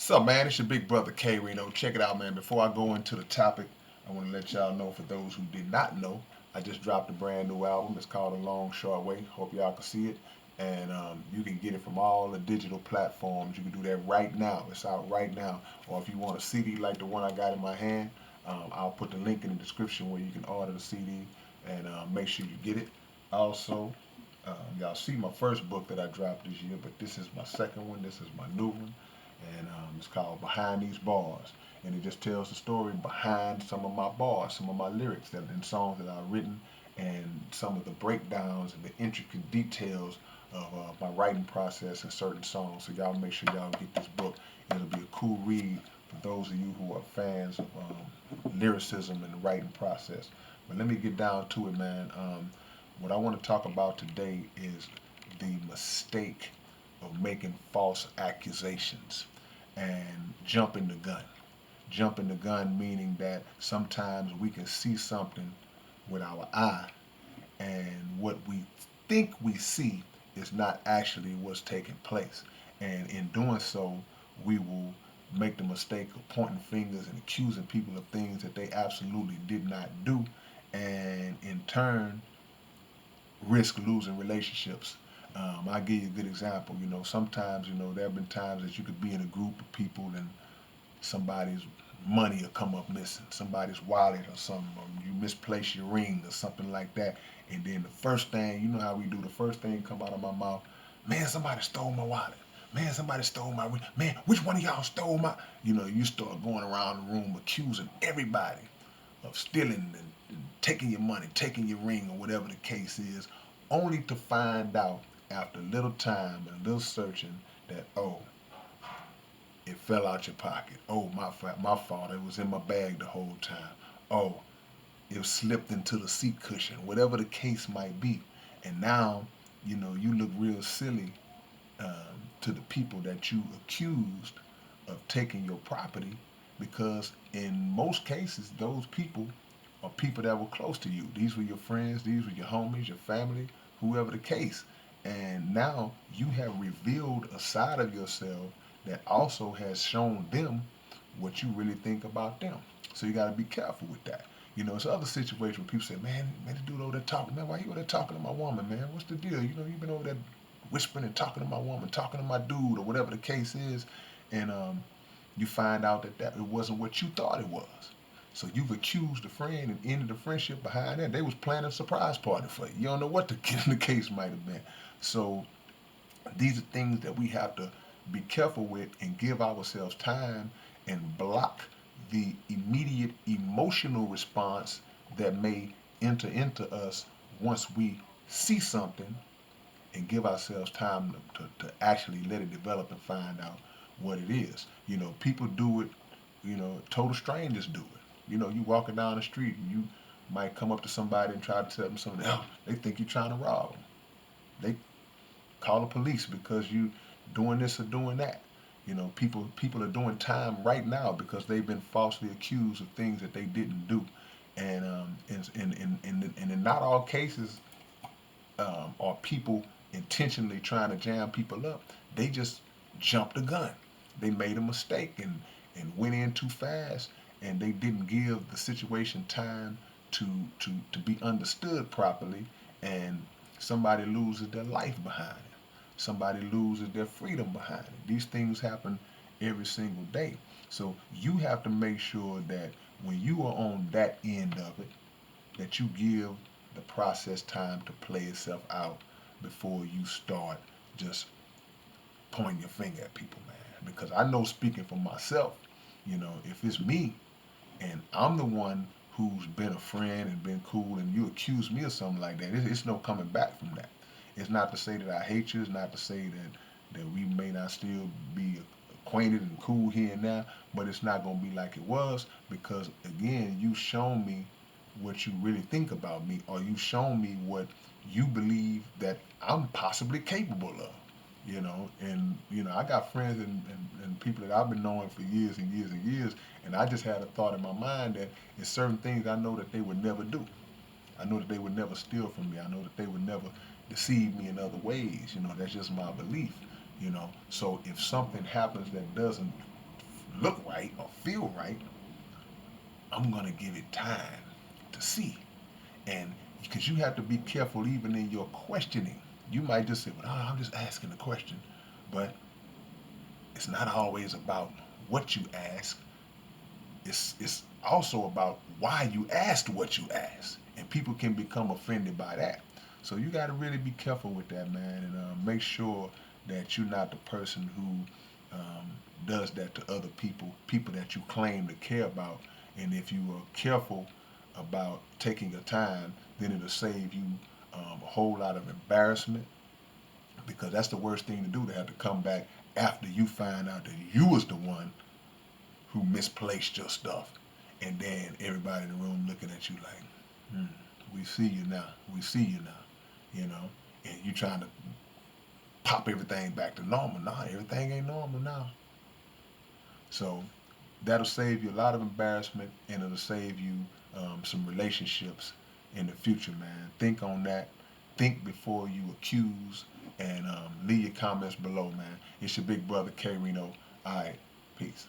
What's up, man? It's your big brother K-Rino. Check it out, man. Before I go into the topic, I want to let y'all know, for those who did not know, I just dropped a brand new album. It's called A Long Short Way. Hope y'all can see it. And you can get it from all the digital platforms. You can do that right now. It's out right now. Or if you want a CD like the one I got in my hand, I'll put the link in the description where you can order the CD and make sure you get it. Also, y'all see my first book that I dropped this year, but this is my second one. This is my new one, and it's called Behind These Bars, and it just tells the story behind some of my bars, some of my lyrics that in songs that I've written, and some of the breakdowns and the intricate details of my writing process in certain songs. So y'all make sure y'all get this book. It'll be a cool read for those of you who are fans of lyricism and the writing process. But let me get down to it, man. What I want to talk about today is the mistake of making false accusations and jumping the gun. Jumping the gun meaning that sometimes we can see something with our eye, and what we think we see is not actually what's taking place. And in doing so, we will make the mistake of pointing fingers and accusing people of things that they absolutely did not do, and in turn risk losing relationships. I'll give you a good example. Sometimes, there have been times that you could be in a group of people and somebody's money will come up missing, somebody's wallet or something, or you misplace your ring or something like that. And then the first thing, you know how we do, the first thing come out of my mouth, man, somebody stole my wallet. Man, somebody stole my ring. Man, which one of y'all stole my? You start going around the room accusing everybody of stealing and taking your money, taking your ring, or whatever the case is, only to find out after a little time and a little searching that, oh, it fell out your pocket. Oh, my fault. It was in my bag the whole time. Oh, it slipped into the seat cushion. Whatever the case might be. And now, you look real silly to the people that you accused of taking your property, because in most cases, those people are people that were close to you. These were your friends, these were your homies, your family, whoever the case. And now you have revealed a side of yourself that also has shown them what you really think about them. So you got to be careful with that. It's other situations where people say, man, the dude over there talking, man, why you over there talking to my woman, man? What's the deal? You've been over there whispering and talking to my woman, talking to my dude, or whatever the case is. And you find out that it wasn't what you thought it was. So you've accused a friend and ended the friendship behind that. They was planning a surprise party for you. You don't know what the, the case might have been. So these are things that we have to be careful with and give ourselves time and block the immediate emotional response that may enter into us once we see something, and give ourselves time to actually let it develop and find out what it is. People do it, total strangers do it. You walking down the street and you might come up to somebody and try to tell them something. Oh, they think you're trying to rob them. They call the police because you doing this or doing that. People are doing time right now because they've been falsely accused of things that they didn't do. And in not all cases are people intentionally trying to jam people up. They just jumped the gun. They made a mistake and went in too fast, and they didn't give the situation time to be understood properly, and somebody loses their life behind it. Somebody loses their freedom behind it. These things happen every single day. So you have to make sure that when you are on that end of it, that you give the process time to play itself out before you start just pointing your finger at people, man. Because I know, speaking for myself, if it's me and I'm the one who's been a friend and been cool, and you accuse me of something like that, it's no coming back from that. It's not to say that I hate you. It's not to say that we may not still be acquainted and cool here and there, but it's not going to be like it was, because, again, you shown me what you really think about me, or you shown me what you believe that I'm possibly capable of. And I got friends and people that I've been knowing for years and years and years, and I just had a thought in my mind that there's certain things I know that they would never do. I know that they would never steal from me. I know that they would never deceive me in other ways. That's just my belief. So if something happens that doesn't look right or feel right, I'm gonna give it time to see. And because you have to be careful even in your questioning. You might just say, well, I'm just asking a question. But it's not always about what you ask. It's also about why you asked what you asked. And people can become offended by that. So you got to really be careful with that, man, and make sure that you're not the person who does that to other people that you claim to care about. And if you are careful about taking your time, then it'll save you a whole lot of embarrassment, because that's the worst thing to do, to have to come back after you find out that you was the one who misplaced your stuff, and then everybody in the room looking at you like, hmm, we see you now, we see you now, you know, and you trying to pop everything back to normal. Nah, everything ain't normal now. So that'll save you a lot of embarrassment, and it'll save you some relationships in the future, man. Think on that. Think before you accuse, and leave your comments below, man. It's your big brother K-Rino. All right, peace.